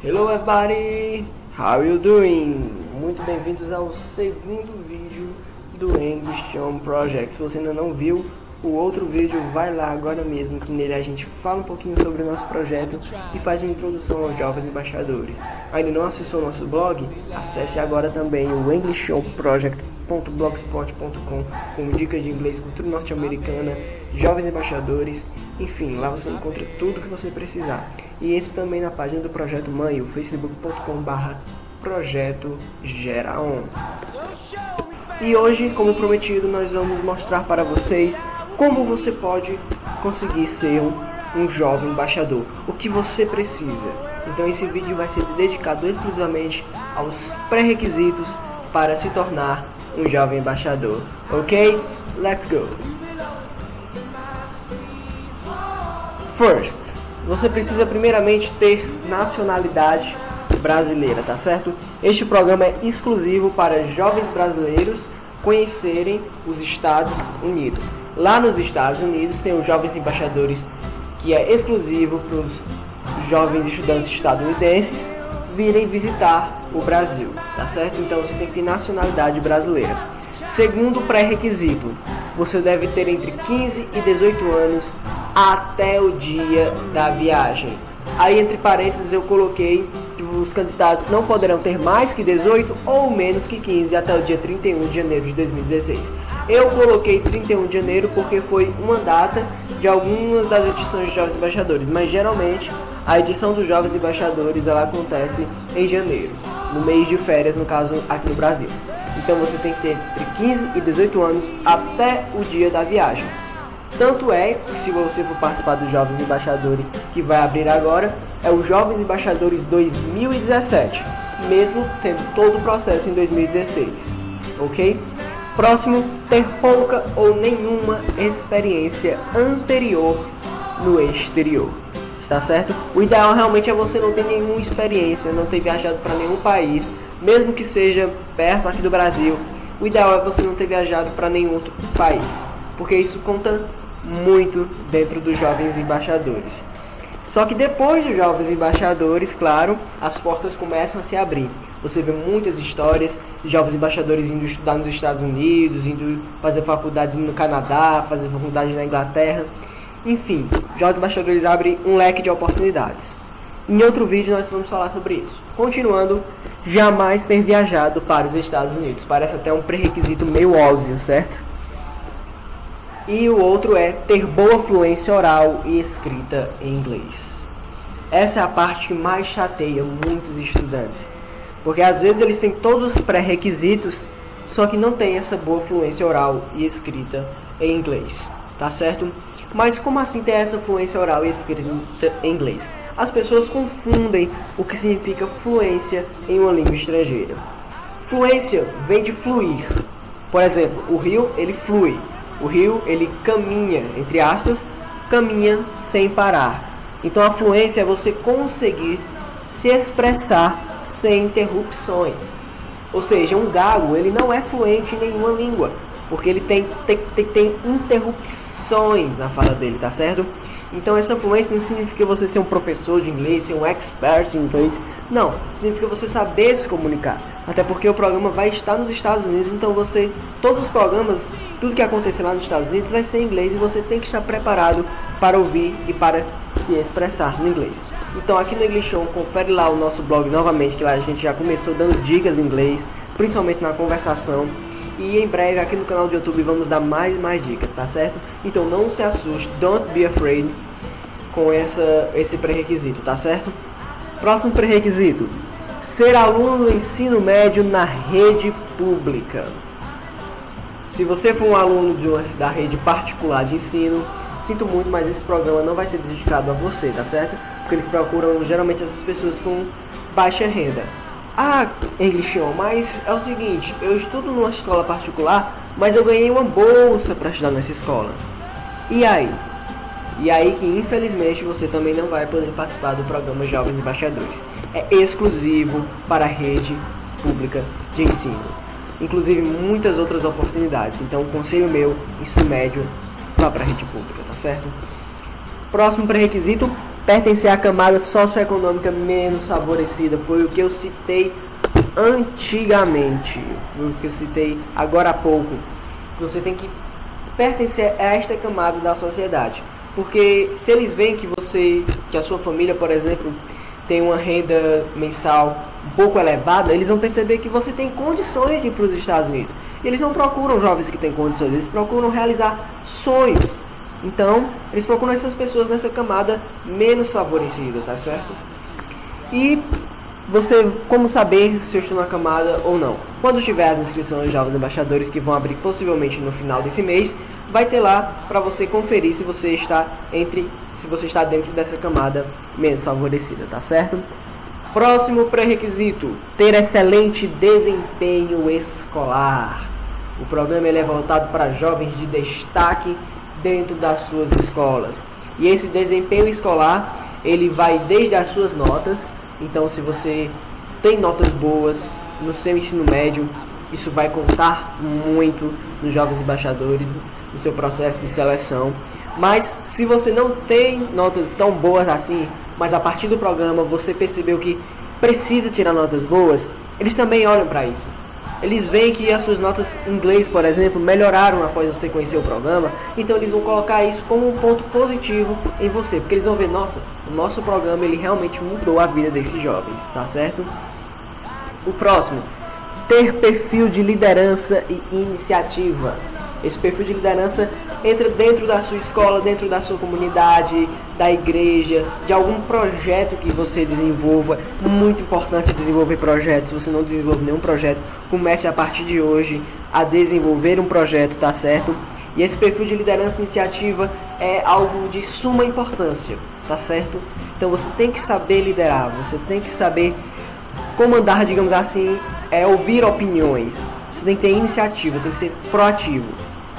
Hello everybody, how you doing? Muito bem-vindos ao segundo vídeo do English On Project. Se você ainda não viu o outro vídeo, vai lá agora mesmo, que nele a gente fala um pouquinho sobre o nosso projeto e faz uma introdução aos jovens embaixadores. Ainda não acessou o nosso blog? Acesse agora também o englishonproject.blogspot.com com dicas de inglês, cultura norte-americana, jovens embaixadores, enfim, lá você encontra tudo que você precisar. E entre também na página do Projeto Mãe, o facebook.com/projeto Geraon. E hoje, como prometido, nós vamos mostrar para vocês como você pode conseguir ser um jovem embaixador, o que você precisa. Então esse vídeo vai ser dedicado exclusivamente aos pré-requisitos para se tornar um jovem embaixador. Ok? Let's go! First, você precisa primeiramente ter nacionalidade brasileira, tá certo? Este programa é exclusivo para jovens brasileiros conhecerem os Estados Unidos. Lá nos Estados Unidos tem os jovens embaixadores, que é exclusivo para os jovens estudantes estadunidenses virem visitar o Brasil, tá certo? Então você tem que ter nacionalidade brasileira. Segundo pré-requisito, você deve ter entre 15 e 18 anos até o dia da viagem. Aí entre parênteses eu coloquei que os candidatos não poderão ter mais que 18 ou menos que 15 até o dia 31 de janeiro de 2016. Eu coloquei 31 de janeiro porque foi uma data de algumas das edições de Jovens Embaixadores, mas geralmente a edição dos Jovens Embaixadores ela acontece em janeiro, no mês de férias, no caso aqui no Brasil. Então você tem que ter entre 15 e 18 anos até o dia da viagem. Tanto é que se você for participar dos Jovens Embaixadores que vai abrir agora, é o Jovens Embaixadores 2017, mesmo sendo todo o processo em 2016, ok? Próximo, ter pouca ou nenhuma experiência anterior no exterior, está certo? O ideal realmente é você não ter nenhuma experiência, não ter viajado para nenhum país, mesmo que seja perto aqui do Brasil. O ideal é você não ter viajado para nenhum outro país, porque isso conta muito dentro dos jovens embaixadores. Só que depois dos jovens embaixadores, claro, as portas começam a se abrir. Você vê muitas histórias de jovens embaixadores indo estudar nos Estados Unidos, indo fazer faculdade no Canadá, fazer faculdade na Inglaterra. Enfim, jovens embaixadores abrem um leque de oportunidades. Em outro vídeo nós vamos falar sobre isso. Continuando, jamais ter viajado para os Estados Unidos. Parece até um pré-requisito meio óbvio, certo? E o outro é ter boa fluência oral e escrita em inglês. Essa é a parte que mais chateia muitos estudantes, porque às vezes eles têm todos os pré-requisitos, só que não tem essa boa fluência oral e escrita em inglês, tá certo? Mas como assim ter essa fluência oral e escrita em inglês? As pessoas confundem o que significa fluência em uma língua estrangeira. Fluência vem de fluir. Por exemplo, o rio ele flui. O rio ele caminha, entre aspas, caminha sem parar. Então a fluência é você conseguir se expressar sem interrupções. Ou seja, um gago ele não é fluente em nenhuma língua, porque ele tem interrupções na fala dele, tá certo? Então essa fluência não significa você ser um professor de inglês, ser um expert em inglês. Não, significa você saber se comunicar. Até porque o programa vai estar nos Estados Unidos, então todos os programas, tudo que acontecer lá nos Estados Unidos vai ser em inglês e você tem que estar preparado para ouvir e para se expressar no inglês. Então aqui no English On, confere lá o nosso blog novamente, que lá a gente já começou dando dicas em inglês, principalmente na conversação. E em breve aqui no canal do YouTube vamos dar mais dicas, tá certo? Então não se assuste, don't be afraid com esse pré-requisito, tá certo? Próximo pré-requisito, ser aluno do ensino médio na rede pública. Se você for um aluno da rede particular de ensino, sinto muito, mas esse programa não vai ser dedicado a você, tá certo? Porque eles procuram geralmente essas pessoas com baixa renda. Ah, English On, mas é o seguinte, eu estudo numa escola particular, mas eu ganhei uma bolsa para estudar nessa escola. E aí? E aí que infelizmente você também não vai poder participar do programa Jovens Embaixadores. É exclusivo para a rede pública de ensino. Inclusive muitas outras oportunidades. Então conselho meu, ensino médio, vá para a rede pública, tá certo? Próximo pré-requisito, pertencer à camada socioeconômica menos favorecida, foi o que eu citei antigamente, foi o que eu citei agora há pouco. Você tem que pertencer a esta camada da sociedade, porque se eles veem que a sua família, por exemplo, tem uma renda mensal um pouco elevada, eles vão perceber que você tem condições de ir para os Estados Unidos. Eles não procuram jovens que têm condições, eles procuram realizar sonhos. Então, eles procuram essas pessoas nessa camada menos favorecida, tá certo? E você, como saber se eu estou na camada ou não? Quando tiver as inscrições de Jovens Embaixadores, que vão abrir possivelmente no final desse mês, vai ter lá para você conferir se você está dentro dessa camada menos favorecida, tá certo? Próximo pré-requisito: ter excelente desempenho escolar. O programa ele é voltado para jovens de destaque dentro das suas escolas. E esse desempenho escolar, ele vai desde as suas notas. Então, se você tem notas boas no seu ensino médio, isso vai contar muito nos Jovens Embaixadores, no seu processo de seleção. Mas se você não tem notas tão boas assim, mas a partir do programa você percebeu que precisa tirar notas boas, eles também olham para isso. Eles veem que as suas notas em inglês, por exemplo, melhoraram após você conhecer o programa. Então eles vão colocar isso como um ponto positivo em você, porque eles vão ver, nossa, o nosso programa ele realmente mudou a vida desses jovens, tá certo? O próximo: ter perfil de liderança e iniciativa. Esse perfil de liderança entra dentro da sua escola, dentro da sua comunidade, da igreja, de algum projeto que você desenvolva. Muito importante desenvolver projetos. Se você não desenvolve nenhum projeto, comece a partir de hoje a desenvolver um projeto, tá certo? E esse perfil de liderança e iniciativa é algo de suma importância, tá certo? Então você tem que saber liderar, você tem que saber comandar, digamos assim, ouvir opiniões. Você tem que ter iniciativa, tem que ser proativo,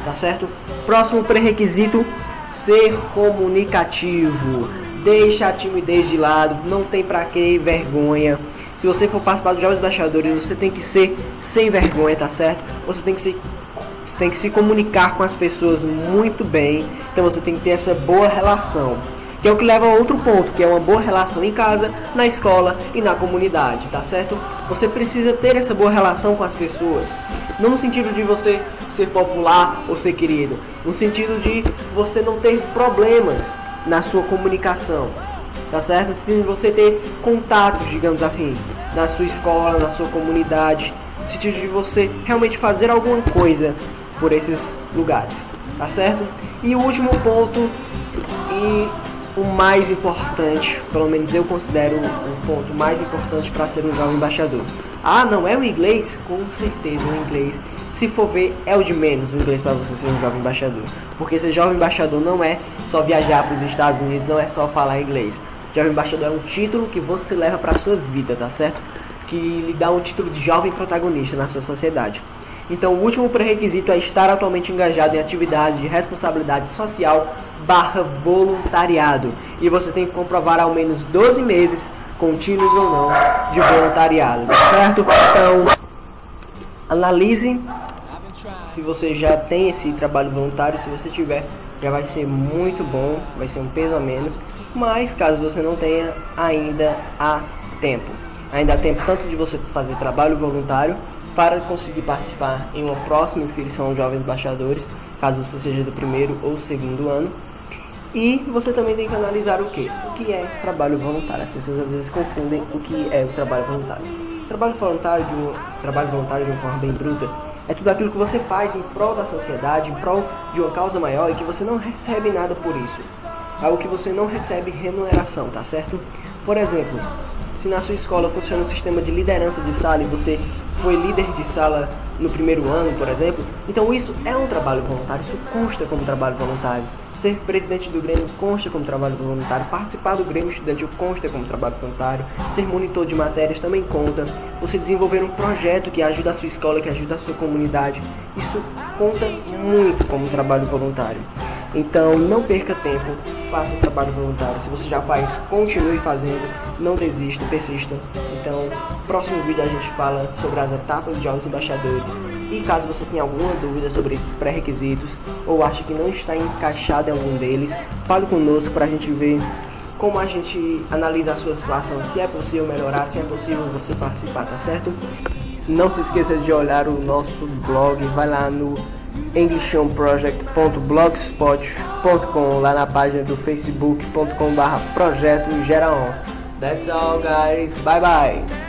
tá certo? Próximo pré-requisito: ser comunicativo. Deixa a timidez de lado, não tem pra que vergonha. Se você for participar dos Jovens Embaixadores, você tem que ser sem vergonha, tá certo? Você tem que se comunicar com as pessoas muito bem. Então você tem que ter essa boa relação, que é o que leva a outro ponto, que é uma boa relação em casa, na escola e na comunidade, tá certo? Você precisa ter essa boa relação com as pessoas, não no sentido de você ser popular ou ser querido, no sentido de você não ter problemas na sua comunicação, tá certo? Se você ter contatos, digamos assim, na sua escola, na sua comunidade, no sentido de você realmente fazer alguma coisa por esses lugares, tá certo? E o último ponto, e o mais importante, pelo menos eu considero o ponto mais importante para ser um jovem embaixador. Ah, não é o inglês? Com certeza o inglês, se for ver, é o de menos o inglês para você ser um jovem embaixador. Porque ser jovem embaixador não é só viajar para os Estados Unidos, não é só falar inglês. Jovem embaixador é um título que você leva para a sua vida, tá certo? Que lhe dá um título de jovem protagonista na sua sociedade. Então o último pré-requisito é estar atualmente engajado em atividades de responsabilidade social / voluntariado. E você tem que comprovar ao menos 12 meses, contínuos ou não, de voluntariado, tá certo? Então, analise se você já tem esse trabalho voluntário. Se você tiver, já vai ser muito bom, vai ser um peso a menos. Mas caso você não tenha, ainda há tempo. Ainda há tempo tanto de você fazer trabalho voluntário para conseguir participar em uma próxima inscrição de Jovens Embaixadores, caso você seja do primeiro ou segundo ano. E você também tem que analisar o que? O que é trabalho voluntário. As pessoas às vezes confundem o que é o trabalho voluntário. Trabalho voluntário de uma forma bem bruta é tudo aquilo que você faz em prol da sociedade, em prol de uma causa maior, e que você não recebe nada por isso. Algo que você não recebe remuneração, tá certo? Por exemplo, se na sua escola funciona um sistema de liderança de sala e você foi líder de sala no primeiro ano, por exemplo, então isso é um trabalho voluntário, isso consta como trabalho voluntário. Ser presidente do Grêmio consta como trabalho voluntário, participar do Grêmio Estudantil consta como trabalho voluntário, ser monitor de matérias também conta, você desenvolver um projeto que ajuda a sua escola, que ajuda a sua comunidade, isso conta muito como trabalho voluntário. Então não perca tempo, faça trabalho voluntário. Se você já faz, continue fazendo, não desista, persista. Então, próximo vídeo a gente fala sobre as etapas de Jovens Embaixadores. E caso você tenha alguma dúvida sobre esses pré-requisitos ou ache que não está encaixado em algum deles, fale conosco para a gente ver como a gente analisa a sua situação, se é possível melhorar, se é possível você participar, tá certo? Não se esqueça de olhar o nosso blog, vai lá no englishonproject.blogspot.com, lá na página do facebook.com/projeto Geraon. That's all, guys. Bye bye.